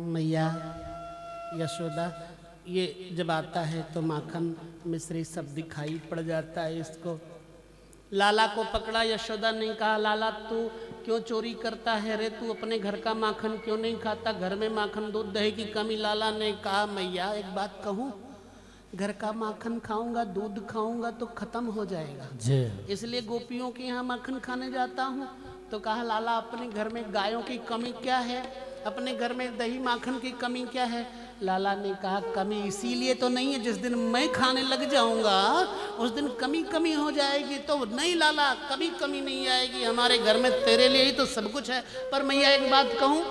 मैया यशोदा, ये जब आता है तो माखन मिश्री सब दिखाई पड़ जाता है इसको। लाला को पकड़ा, यशोदा ने कहा लाला तू क्यों चोरी करता है रे, तू अपने घर का माखन क्यों नहीं खाता, घर में माखन दूध दही की कमी। लाला ने कहा मैया एक बात कहूँ, घर का माखन खाऊंगा दूध खाऊंगा तो खत्म हो जाएगा, इसलिए गोपियों के यहाँ माखन खाने जाता हूँ। तो कहा लाला अपने घर में गायों की कमी क्या है, अपने घर में दही माखन की कमी क्या है। लाला ने कहा कमी इसीलिए तो नहीं है, जिस दिन मैं खाने लग जाऊंगा उस दिन कमी कमी हो जाएगी। तो नहीं लाला कभी कमी नहीं आएगी, हमारे घर में तेरे लिए ही तो सब कुछ है। पर मैया एक बात कहूँ,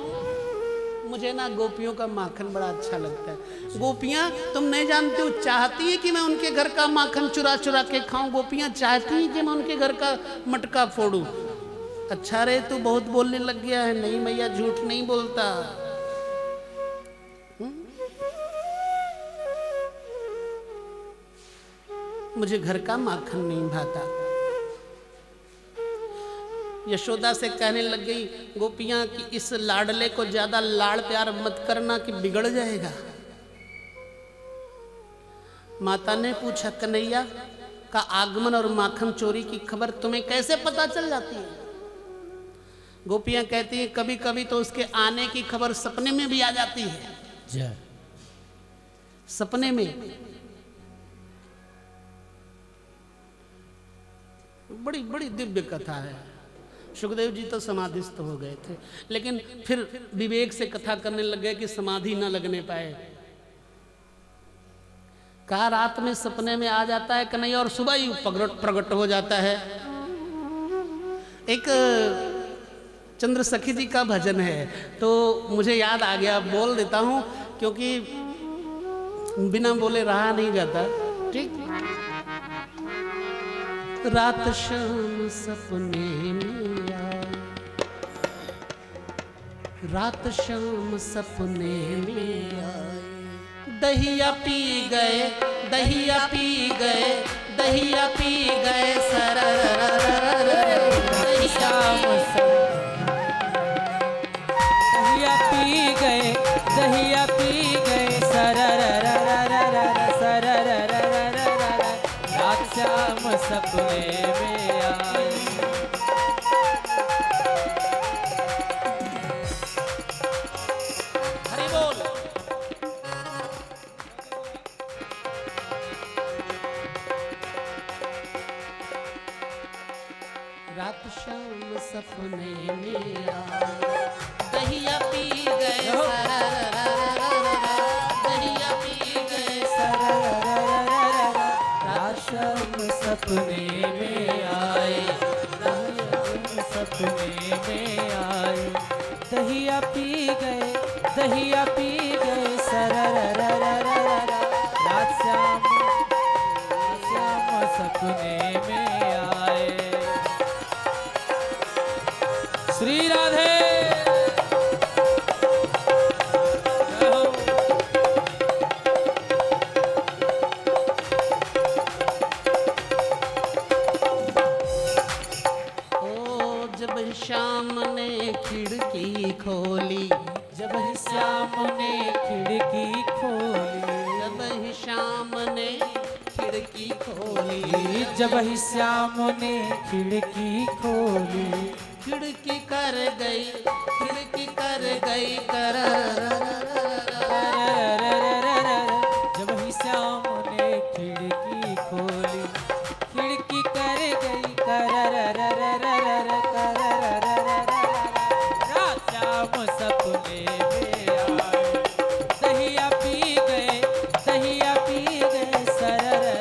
मुझे ना गोपियों का माखन बड़ा अच्छा लगता है। गोपियाँ तुम नहीं जानते हो, चाहती है कि मैं उनके घर का माखन चुरा चुरा के खाऊं। गोपियाँ चाहती हैं कि मैं उनके घर का मटका फोड़ूं। अच्छा रे तू बहुत बोलने लग गया है। नहीं मैया झूठ नहीं बोलता। मुझे घर का माखन नहीं भाता। यशोदा से कहने लग गई गोपियां कि इस लाडले को ज्यादा लाड़ प्यार मत करना कि बिगड़ जाएगा। माता ने पूछा कन्हैया का आगमन और माखन चोरी की खबर तुम्हें कैसे पता चल जाती है। गोपियां कहती हैं कभी कभी तो उसके आने की खबर सपने में भी आ जाती है। सपने में बड़ी बड़ी दिव्य कथा है। सुखदेव जी तो समाधिस्थ हो गए थे, लेकिन फिर विवेक से कथा करने लग गए कि समाधि न लगने पाए। कहा रात में सपने में आ जाता है कन्हैया और सुबह ही प्रकट हो जाता है। एक चंद्र सखी जी का भजन है तो मुझे याद आ गया, बोल देता हूँ क्योंकि बिना बोले रहा नहीं जाता। ठीक। रात शाम सपने में आए, रात शाम सपने में आए, दहिया पी गए, दहिया पी गए, दहिया पी गए सरर शाम दहिया पी गए, दहिया पी गए सरर रात शाम सपने में आए। हरि बोल। रात शाम सपने में आए, दहिया पी गए दहिया पी गए रात शाम सपने में आए, सपने में आए, दहिया पी गए, दहिया पी गए सरर रात शाम सपने में आए। श्री राधे श्याम ने खिड़की खोली, जब ही श्याम ने खिड़की खोली, जब ही श्याम ने खिड़की खोली, जब ही श्याम ने खिड़की खोली, खिड़की कर गई, खिड़की कर गई कर जब ही श्याम ने खिड़की खोली, खिड़की कर गई कर सपने में आए, दहिया पी गए, दहिया पी गए सरर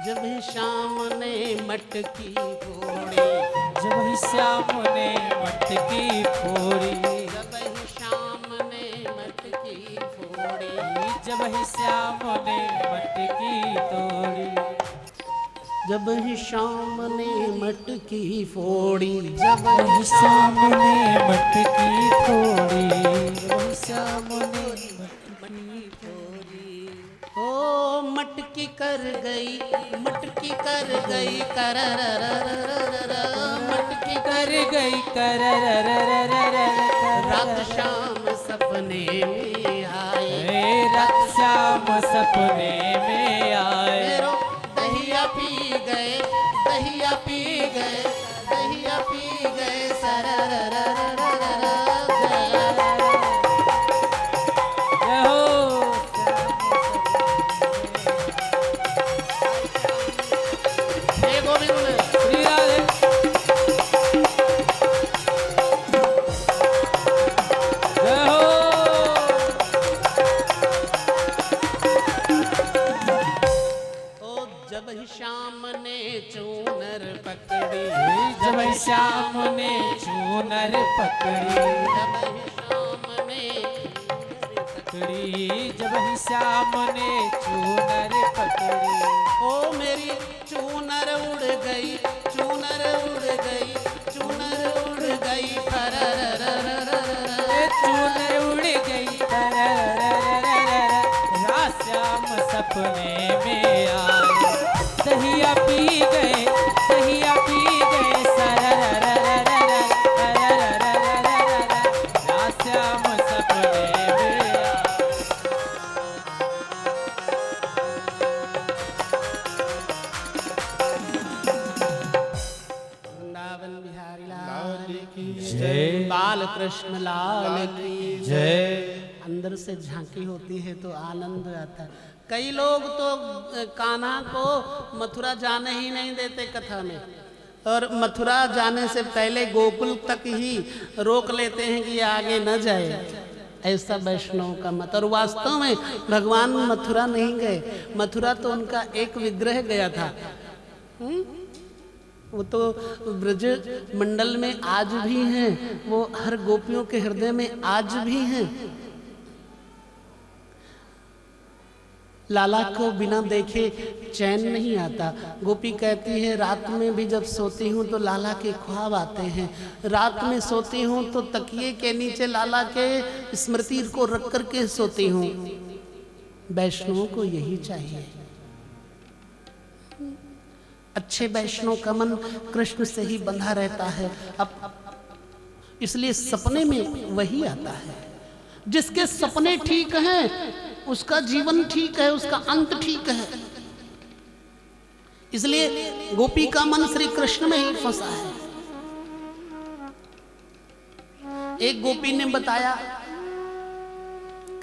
जब ही शाम ने मटकी फोड़ी, जब ही श्याम ने मटकी फोड़ी, जब ही शाम ने मटकी फोड़ी, जब ही श्याम ने मटकी तोड़ी, जब ही शाम ने मटकी फोड़ी, जब ही श्याम ने मटकी फोड़ी, जब ही श्याम ने मटकी फोड़ी। ओ मटकी कर गई, मटकी कर गई, मटकी कर गई रात शाम सपने में आए, रात शाम सपने में आए। दहिया पी गए, दहिया पी गए, दहिया पी गए श्याम ने चूनर पकड़ी, जब श्याम ने चूनर पकड़ी, जब श्याम ने चूनर पकड़ी। ओ मेरी चूनर उड़ गई, चूनर उड़ गई, चूनर उड़ गई, चूनर उड़ गई, रात श्याम सपने में आए। दहिया पी गए, दहिया पी गए रात श्याम सपने में। वृंदावन बिहारी लाल की जय, बाल कृष्ण लाल की जय। अंदर से झांकी होती है तो आनंद आता है। कई लोग तो कान्हा को मथुरा जाने ही नहीं देते कथा में, और मथुरा जाने से पहले गोकुल तक ही रोक लेते हैं कि ये आगे न जाए। ऐसा वैष्णव का मत। और वास्तव में भगवान मथुरा नहीं गए, मथुरा तो उनका एक विग्रह गया था। वो तो ब्रज मंडल में आज भी हैं, वो हर गोपियों के हृदय में आज भी हैं। लाला को बिना देखे चैन नहीं आता। गोपी कहती है रात में भी जब सोती हूँ तो लाला के ख्वाब आते हैं, रात में सोती हूँ तो तकिए के नीचे लाला के स्मृति को रख करके सोती हूँ। वैष्णवों को यही चाहिए। अच्छे वैष्णव का मन कृष्ण से ही बंधा रहता है। अब इसलिए सपने में वही आता है। जिसके सपने ठीक हैं उसका जीवन ठीक है, उसका अंत ठीक है। इसलिए गोपी का मन श्री कृष्ण में ही फंसा है। एक गोपी ने बताया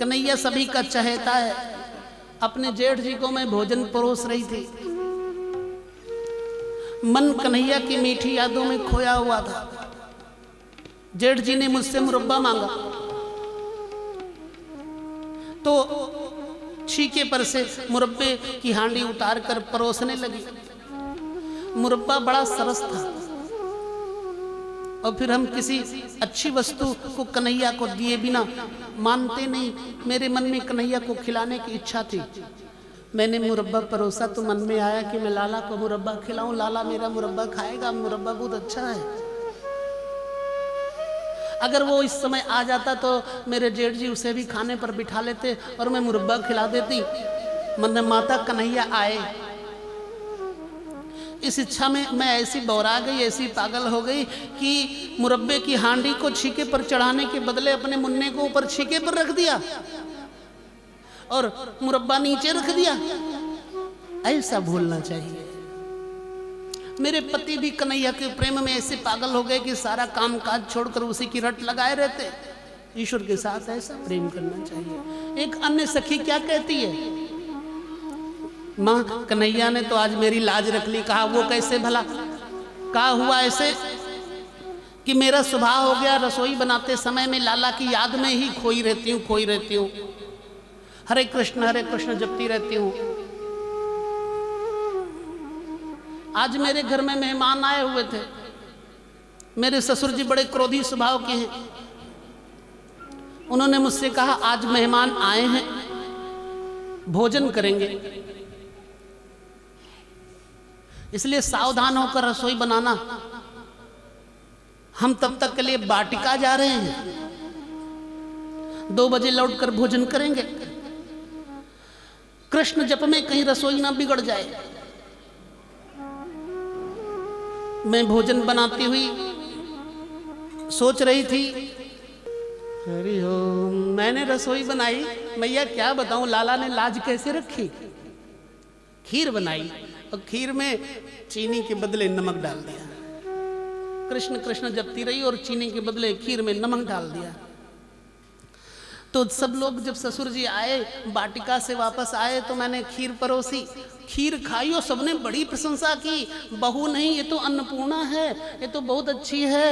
कन्हैया सभी का चहेता है। अपने जेठ जी को मैं भोजन परोस रही थी, मन कन्हैया की मीठी यादों में खोया हुआ था। जेठ जी ने मुझसे मुरब्बा मांगा तो छीके पर से मुरब्बे की हांडी उतार कर परोसने लगी। मुरब्बा बड़ा सरस था। और फिर हम किसी अच्छी वस्तु को कन्हैया को दिए बिना मानते नहीं। मेरे मन में कन्हैया को खिलाने की इच्छा थी। मैंने मुरब्बा परोसा तो मन में आया कि मैं लाला को मुरब्बा खिलाऊं। लाला मेरा मुरब्बा खाएगा, मुरब्बा बहुत अच्छा है। अगर वो इस समय आ जाता तो मेरे जेठ जी उसे भी खाने पर बिठा लेते और मैं मुरब्बा खिला देती। मन माता कन्हैया आए, इस इच्छा में मैं ऐसी बौरा गई, ऐसी पागल हो गई कि मुरब्बे की हांडी को छीके पर चढ़ाने के बदले अपने मुन्ने को ऊपर छीके पर रख दिया और मुरब्बा नीचे रख दिया। ऐसा भूलना चाहिए। मेरे पति भी कन्हैया के प्रेम में ऐसे पागल हो गए कि सारा काम काज छोड़कर उसी की रट लगाए रहते। ईश्वर के साथ ऐसा प्रेम करना चाहिए। एक अन्य सखी क्या कहती है, माँ कन्हैया ने तो आज मेरी लाज रख ली। कहा वो कैसे भला? कहा हुआ ऐसे कि मेरा स्वभाव हो गया रसोई बनाते समय में लाला की याद में ही खोई रहती हूँ। हरे कृष्ण जपती रहती हूँ। आज मेरे घर में मेहमान आए हुए थे। मेरे ससुर जी बड़े क्रोधी स्वभाव के हैं। उन्होंने मुझसे कहा आज मेहमान आए हैं भोजन करेंगे। इसलिए सावधान होकर रसोई बनाना। हम तब तक के लिए वाटिका जा रहे हैं, 2 बजे लौटकर भोजन करेंगे। कृष्ण जप में कहीं रसोई ना बिगड़ जाए। मैं भोजन बनाती हुई सोच रही थी, हरि ओम, मैंने रसोई बनाई, मैया क्या बताऊं, लाला ने लाज कैसे रखी। खीर बनाई और खीर में चीनी के बदले नमक डाल दिया। कृष्ण कृष्ण जपती रही और चीनी के बदले खीर में नमक डाल दिया। तो सब लोग जब ससुर जी आए, वाटिका से वापस आए, तो मैंने खीर परोसी, खीर खाई और सबने बड़ी प्रशंसा की। बहू नहीं, ये तो अन्नपूर्णा है, ये तो बहुत अच्छी है,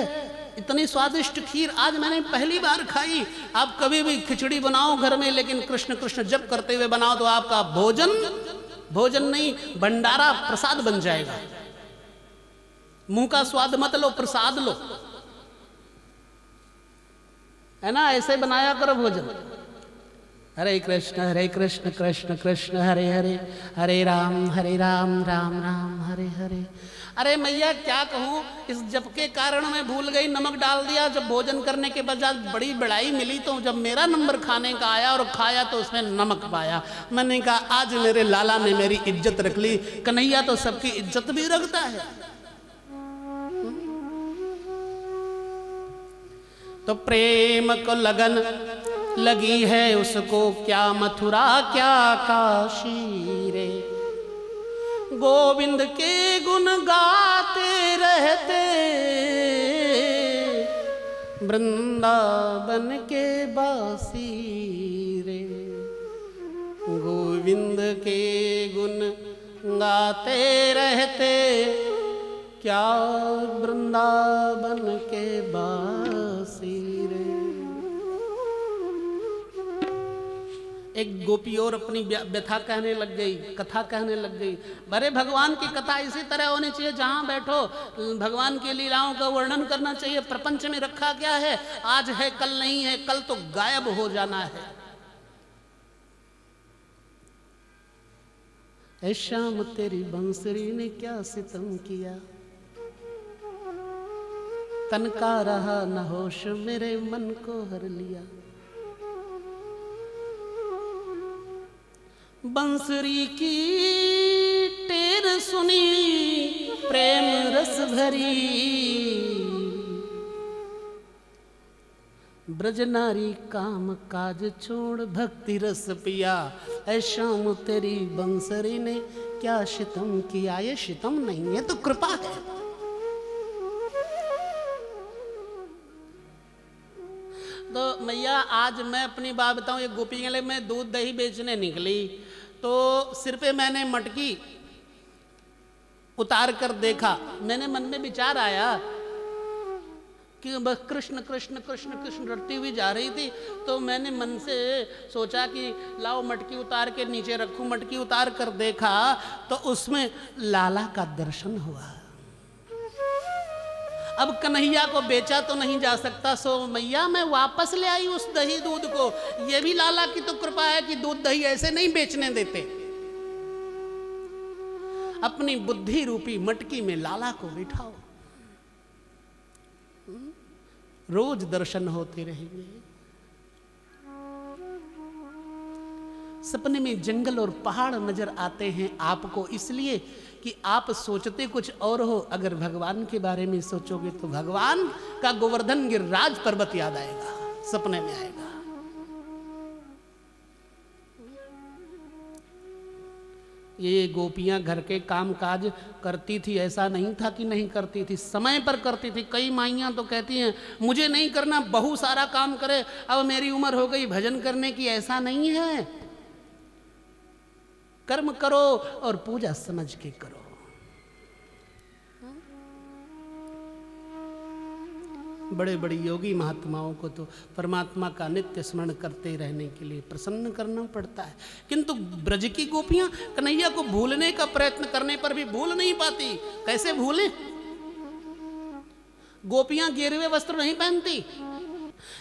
इतनी स्वादिष्ट खीर आज मैंने पहली बार खाई। आप कभी भी खिचड़ी बनाओ घर में, लेकिन कृष्ण कृष्ण जप करते हुए बनाओ तो आपका भोजन भोजन नहीं, भंडारा प्रसाद बन जाएगा। मुंह का स्वाद मत लो, प्रसाद लो, है ना। ऐसे बनाया करो भोजन। हरे कृष्ण कृष्ण कृष्ण हरे हरे, हरे राम राम राम हरे हरे। अरे मैया क्या कहूँ, इस जप के कारण मैं भूल गई, नमक डाल दिया। जब भोजन करने के बजाय बड़ी बड़ाई मिली, तो जब मेरा नंबर खाने का आया और खाया तो उसमें नमक पाया। मैंने कहा आज मेरे लाला ने मेरी इज्जत रख ली। कन्हैया तो सबकी इज्जत भी रखता है। तो प्रेम को लगन लगी है उसको, क्या मथुरा क्या काशी रे। गोविंद के गुण गाते रहते, वृंदावन के बासी रे। गोविंद के गुण गाते रहते, क्या वृंदावन के बासी रे। एक गोपी और अपनी व्यथा कहने लग गई, कथा कहने लग गई। अरे भगवान की कथा इसी तरह होनी चाहिए, जहां बैठो भगवान की लीलाओं का वर्णन करना चाहिए। प्रपंच में रखा क्या है, आज है कल नहीं है, कल तो गायब हो जाना है। ऐ श्याम तेरी बंसुरी ने क्या सितम किया, तन का रहा न होश, मेरे मन को हर लिया। बंसुरी की टेर सुनी प्रेम रस भरी, ब्रज नारी काम काज छोड़ भक्ति रस पिया। ऐ श्याम तेरी बंसुरी ने क्या शितम किया। ये शितम नहीं है तो कृपा है। तो मैया आज मैं अपनी बात बताऊं, ये गोपी के लिए मैं दूध दही बेचने निकली, तो सिर पे मैंने मटकी उतार कर देखा। मैंने मन में विचार आया कि बस कृष्ण कृष्ण कृष्ण कृष्ण रटती हुई जा रही थी, तो मैंने मन से सोचा कि लाओ मटकी उतार के नीचे रखूं। मटकी उतार कर देखा तो उसमें लाला का दर्शन हुआ। अब कन्हैया को बेचा तो नहीं जा सकता, सो मैया मैं वापस ले आई उस दही दूध को। ये भी लाला की तो कृपा है कि दूध दही ऐसे नहीं बेचने देते। अपनी बुद्धि रूपी मटकी में लाला को बिठाओ, रोज दर्शन होते रहेंगे। सपने में जंगल और पहाड़ नजर आते हैं आपको, इसलिए कि आप सोचते कुछ और हो। अगर भगवान के बारे में सोचोगे तो भगवान का गोवर्धन गिरिराज पर्वत याद आएगा, सपने में आएगा। ये गोपियां घर के काम काज करती थी, ऐसा नहीं था कि नहीं करती थी, समय पर करती थी। कई माइयां तो कहती हैं मुझे नहीं करना, बहू सारा काम करे, अब मेरी उम्र हो गई भजन करने की। ऐसा नहीं है, कर्म करो और पूजा समझ के करो। बड़े बड़े योगी महात्माओं को तो परमात्मा का नित्य स्मरण करते रहने के लिए प्रसन्न करना पड़ता है, किंतु ब्रज की गोपियां कन्हैया को भूलने का प्रयत्न करने पर भी भूल नहीं पाती। कैसे भूलें? गोपियां गेरुए वस्त्र नहीं पहनती।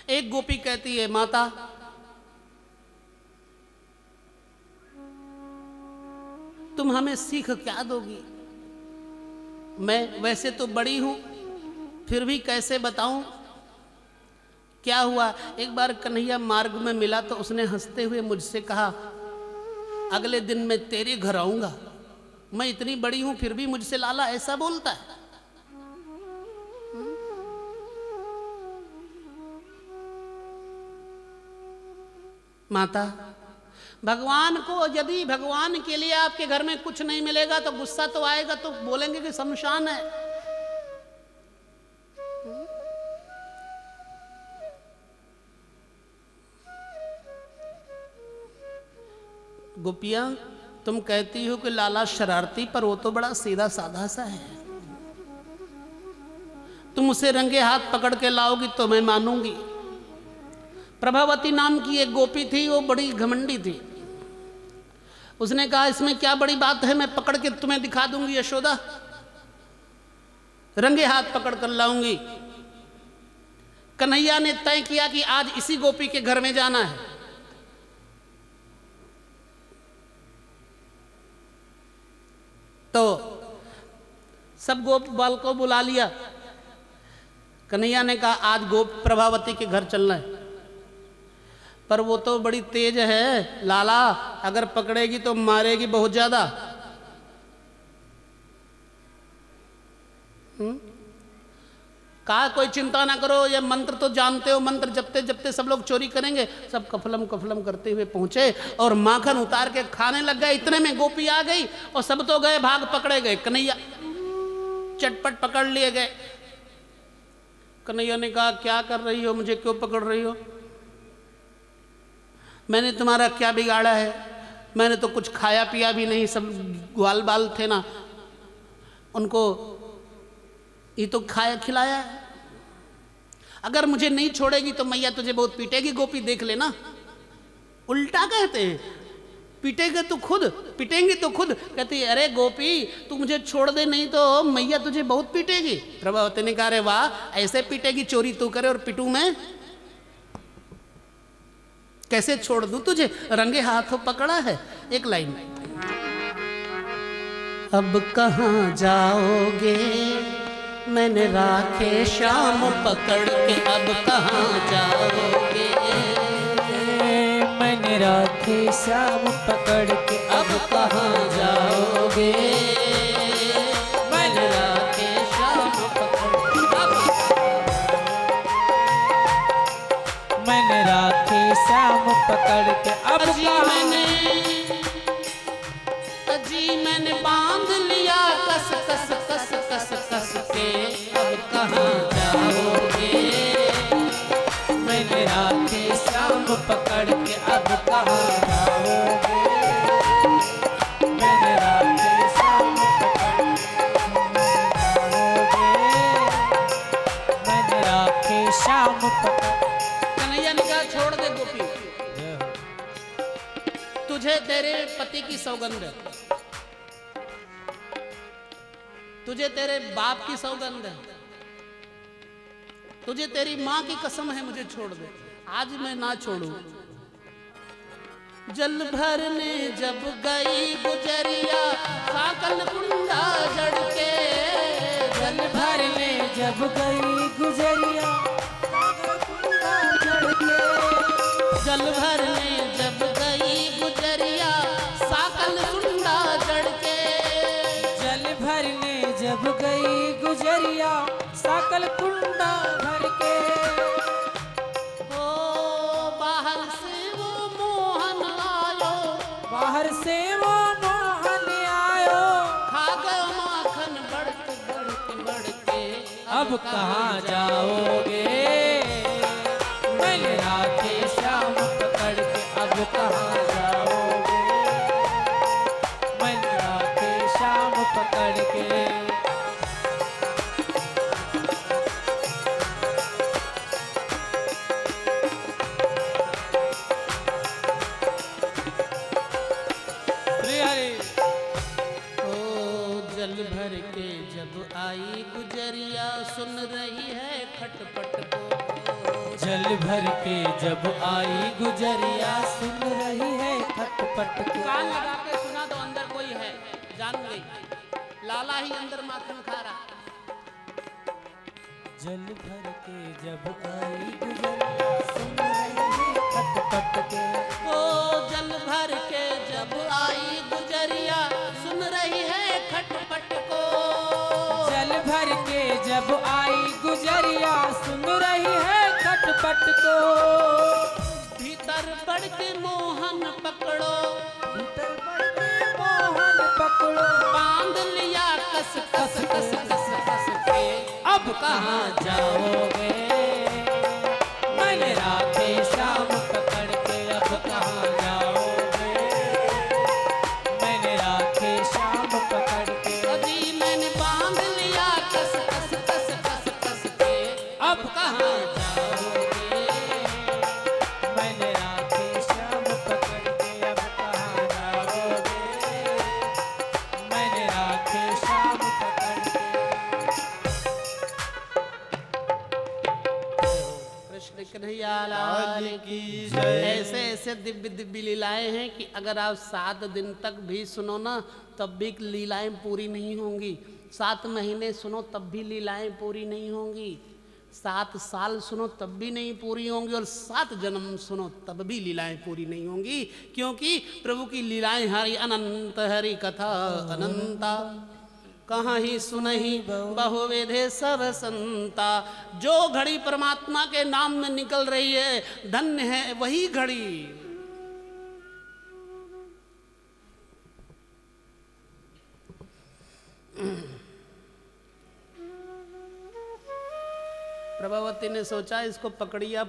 एक गोपी कहती है माता तुम हमें सीख क्या दोगी? मैं वैसे तो बड़ी हूं, फिर भी कैसे बताऊं क्या हुआ। एक बार कन्हैया मार्ग में मिला तो उसने हंसते हुए मुझसे कहा, अगले दिन मैं तेरे घर आऊंगा। मैं इतनी बड़ी हूं फिर भी मुझसे लाला ऐसा बोलता है। माता, भगवान को यदि भगवान के लिए आपके घर में कुछ नहीं मिलेगा तो गुस्सा तो आएगा, तो बोलेंगे कि शमशान है। गोपियां, तुम कहती हो कि लाला शरारती, पर वो तो बड़ा सीधा साधा सा है। तुम उसे रंगे हाथ पकड़ के लाओगी तो मैं मानूंगी। प्रभावती नाम की एक गोपी थी, वो बड़ी घमंडी थी। उसने कहा, इसमें क्या बड़ी बात है, मैं पकड़ के तुम्हें दिखा दूंगी यशोदा, रंगे हाथ पकड़ कर लाऊंगी। कन्हैया ने तय किया कि आज इसी गोपी के घर में जाना है। तो सब गोप बाल को बुला लिया। कन्हैया ने कहा, आज गोप प्रभावती के घर चलना है, पर वो तो बड़ी तेज है लाला, अगर पकड़ेगी तो मारेगी बहुत ज्यादा। कहा, कोई चिंता ना करो, ये मंत्र तो जानते हो, मंत्र जपते जपते सब लोग चोरी करेंगे। सब कफलम कफलम करते हुए पहुंचे और माखन उतार के खाने लग गए। इतने में गोपी आ गई और सब तो गए, भाग पकड़े गए। कन्हैया चटपट पकड़ लिए गए। कन्हैया ने कहा, क्या कर रही हो, मुझे क्यों पकड़ रही हो? मैंने तुम्हारा क्या बिगाड़ा है? मैंने तो कुछ खाया पिया भी नहीं, सब ग्वाल बाल थे ना, उनको ये तो खाया खिलाया है। अगर मुझे नहीं छोड़ेगी तो मैया तुझे बहुत पीटेगी। गोपी देख लेना, उल्टा कहते हैं, पीटेगा तो खुद, पिटेंगे तो खुद। कहती है, अरे गोपी तू मुझे छोड़ दे, नहीं तो मैया तुझे बहुत पीटेगी। प्रभावती ने कहा, अरे वाह, ऐसे पीटेगी, चोरी तू करे और पिटू मैं? कैसे छोड़ दूं तुझे, रंगे हाथों पकड़ा है। एक लाइन, अब कहाँ जाओगे, मैंने राखे शाम पकड़ के, अब कहाँ जाओगे, मैंने राखे शाम पकड़ के, अब कहाँ जाओगे, मैंने राखे शाम पकड़ के, मैंने राखे शाम पकड़ के, अब अजी मैंने बांध लिया कस कस कस कस कस के, अब कहाँ जाओगे, मैंने राखे शाम पकड़ के, अब कहाँ जाओगे, मैंने राखे शाम पकड़ के, मैंने राखे शाम पकड़। कन्हैया ने कहा, छोड़ दे गोपी, तुझे तेरे पति की सौगंध है, तुझे तेरे बाप की सौगंध है, तुझे तेरी माँ की कसम है, मुझे छोड़ दे। आज मैं ना छोड़ू। जल भरने जब गई गुजरिया, साकल कुंडा जड़ के, जल भरने जब गई गुजरिया, साकल कुंडा जड़ के, जल भरने जब गई गुजरिया, साकल कुंडा जड़ के, जल भरने जब गई गुजरिया, साकल कुंडा भर के, ओ बाहर से वो मोहन आयो, बाहर से वो मोहन आयो, खा गयो माखन बढ़के बढ़के बढ़के, अब कहाँ जाओगे, मैंने राखे शाम पकड़ के, अब कहाँ जाओगे, मैंने राखे शाम पकड़ के। भर के जब आई गुजरिया, सुन रही है खटपट को, जल भर के जब आई गुजरिया, सुन रही है खटपट को। कान लगा के सुना तो अंदर कोई है। लाला ही अंदर माखन खा रहा। जल भर के जब आई गुजरिया सुन रही है खटपट के। ओ जल भर के जब आई गुजरिया सुन रही है खटपट को। जल भर के जब आई गुजरिया सुन रही है खटपट को। भीतर बढ़ के मोहन पकड़ो, भीतर बढ़ के मोहन पकड़ो। बांध लिया कस कस कस कस कस के। अब कहाँ जाओगे मैंने राधे श्याम पकड़ के। अब कहाँ जाओगे मैंने राधे श्याम पकड़ के। अभी मैंने बांध लिया कस कस कस कस कस के। अब कहाँ जाओगे मैंने राधे श्याम पकड़ के। अब कहाँ जाओगे मैंने राधे श्याम पकड़ के। कृष्ण कन्हैया लाल की जय। ऐसे ऐसे दिव्य दिव्य लीलाएं हैं कि अगर आप 7 दिन तक भी सुनो ना तब भी लीलाएं पूरी नहीं होंगी। 7 महीने सुनो तब भी लीलाएं पूरी नहीं होंगी। 7 साल सुनो तब भी नहीं पूरी होंगी। और 7 जन्म सुनो तब भी लीलाएं पूरी नहीं होंगी। क्योंकि प्रभु की लीलाएं हरि अनंत, हरि कथा अनंता। कहाँ ही सुनहि बहुविधे सब संता। जो घड़ी परमात्मा के नाम में निकल रही है धन्य है वही घड़ी। प्रभावती ने सोचा इसको पकड़ लिया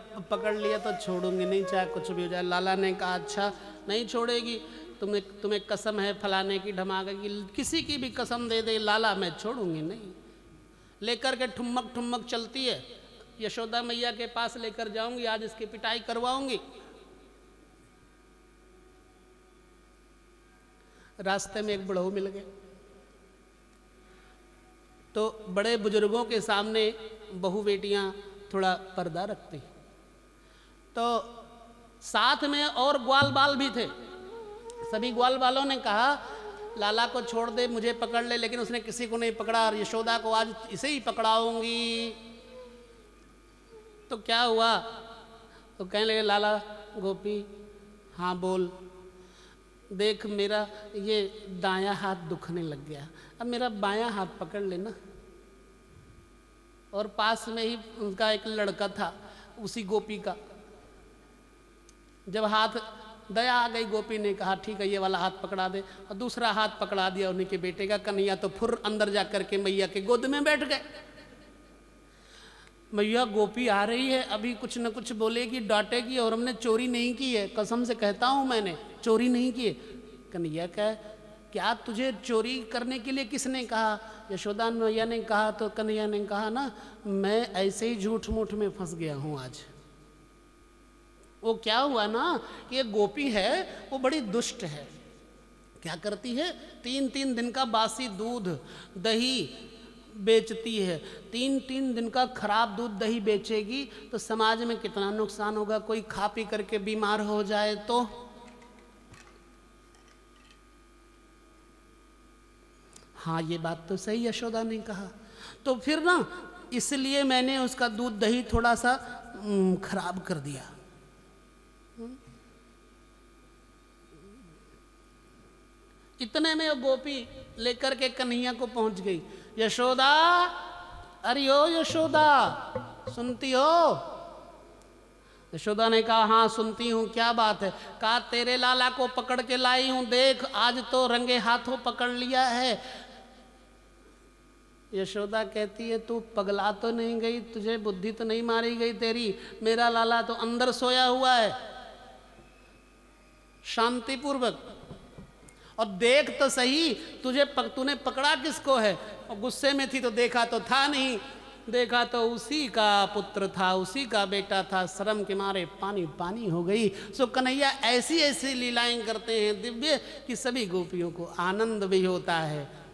तो छोड़ूंगी नहीं, चाहे कुछ भी हो जाए। लाला ने कहा अच्छा नहीं छोड़ेगी, तुम्हें कसम है फलाने की ढमाके की, किसी की भी कसम दे दे लाला मैं छोड़ूंगी नहीं। लेकर के ठुमक ठुमक चलती है। यशोदा मैया के पास लेकर जाऊंगी, आज इसकी पिटाई करवाऊंगी। रास्ते में एक बुढ़ऊ मिल गए। तो बड़े बुजुर्गों के सामने बहू बेटियां थोड़ा पर्दा रखती। तो साथ में और ग्वाल बाल भी थे। सभी ग्वाल बालों ने कहा लाला को छोड़ दे, मुझे पकड़ ले, लेकिन उसने किसी को नहीं पकड़ा और यशोदा को आज इसे ही पकड़ाऊंगी। तो क्या हुआ? तो कहने लगे लाला गोपी हाँ बोल। देख मेरा ये दायां हाथ दुखने लग गया, अब मेरा बायां हाथ पकड़ लेना। और पास में ही उनका एक लड़का था उसी गोपी का। जब हाथ दया आ गई गोपी ने कहा ठीक है ये वाला हाथ पकड़ा दे, और दूसरा हाथ पकड़ा दिया उन्हीं के बेटे का। कन्हैया तो फुर अंदर जा करके मैया के गोद में बैठ गए। मैया गोपी आ रही है, अभी कुछ न कुछ बोलेगी, डांटेगी, और हमने चोरी नहीं की है, कसम से कहता हूं मैंने चोरी नहीं की है। कन्हैया कहे क्या तुझे चोरी करने के लिए किसने कहा? यशोदा मैया ने कहा। तो कन्हैया ने कहा ना मैं ऐसे ही झूठ मूठ में फंस गया हूं आज। वो क्या हुआ ना कि ये गोपी है वो बड़ी दुष्ट है। क्या करती है? 3-3 दिन का बासी दूध दही बेचती है। 3-3 दिन का खराब दूध दही बेचेगी तो समाज में कितना नुकसान होगा। कोई खा पी करके बीमार हो जाए तो। हाँ ये बात तो सही यशोदा ने कहा। तो फिर ना इसलिए मैंने उसका दूध दही थोड़ा सा खराब कर दिया। इतने में वो गोपी लेकर के कन्हैया को पहुंच गई। यशोदा, अरे ओ यशोदा सुनती हो? यशोदा ने कहा हाँ सुनती हूँ, क्या बात है? कहा तेरे लाला को पकड़ के लाई हूं, देख आज तो रंगे हाथों पकड़ लिया है। यशोदा कहती है तू पगला तो नहीं गई, तुझे बुद्धि तो नहीं मारी गई तेरी? मेरा लाला तो अंदर सोया हुआ है शांतिपूर्वक, और देख तो सही तूने पकड़ा किसको है? और गुस्से में थी तो देखा तो था नहीं, देखा तो उसी का पुत्र था, उसी का बेटा था। शर्म के मारे पानी पानी हो गई। सो कन्हैया ऐसी ऐसी लीलाएं करते हैं दिव्य कि सभी गोपियों को आनंद भी होता है।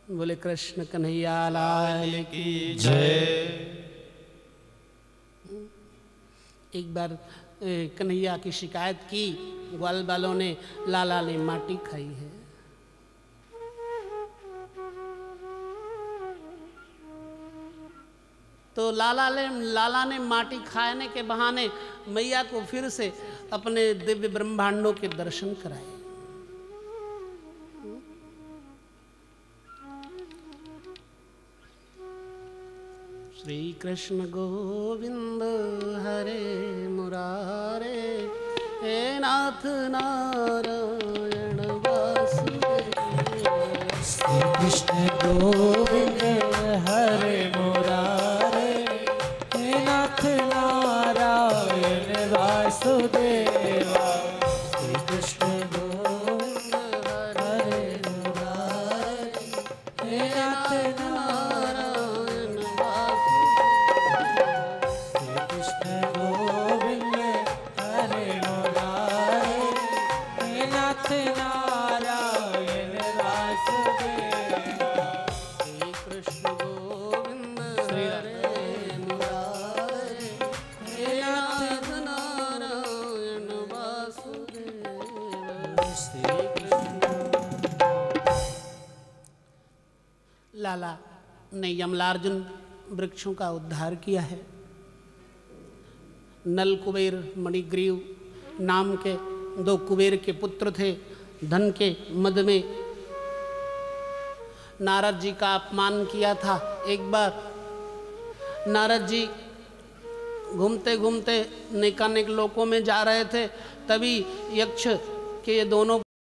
बोले कृष्ण कन्हैया लाल की जय। एक बार कन्हैया की शिकायत की, ग्वाल बालों ने, लाला ने माटी खाई है। तो लाला ने माटी खाने के बहाने मैया को फिर से अपने दिव्य ब्रह्मांडों के दर्शन कराए। श्री कृष्ण गोविंद हरे मुरारे, हे नाथ नारायण वासुदेव। श्री कृष्ण गोविंद हरे मुरारे, हे नाथ नारायण वासुदेवा। श्री कृष्ण गोविंद हरे मुरारे, हे नाथ नारायण वासुदेवा। श्री कृष्ण गोविंद हरे मुरारे, हे नाथ नारायण वासुदेवा। श्री कृष्ण गोविंद हरे मुरारे, हे नाथ नारायण वासुदेव। श्री कृष्ण। लाला ने यमलार्जुन वृक्षों का उद्धार किया है। नल कुबेर मणिग्रीव नाम के 2 कुबेर के पुत्र थे। धन के मद में नारद जी का अपमान किया था। एक बार नारद जी घूमते घूमते नैकानिक लोकों में जा रहे थे, तभी यक्ष के ये दोनों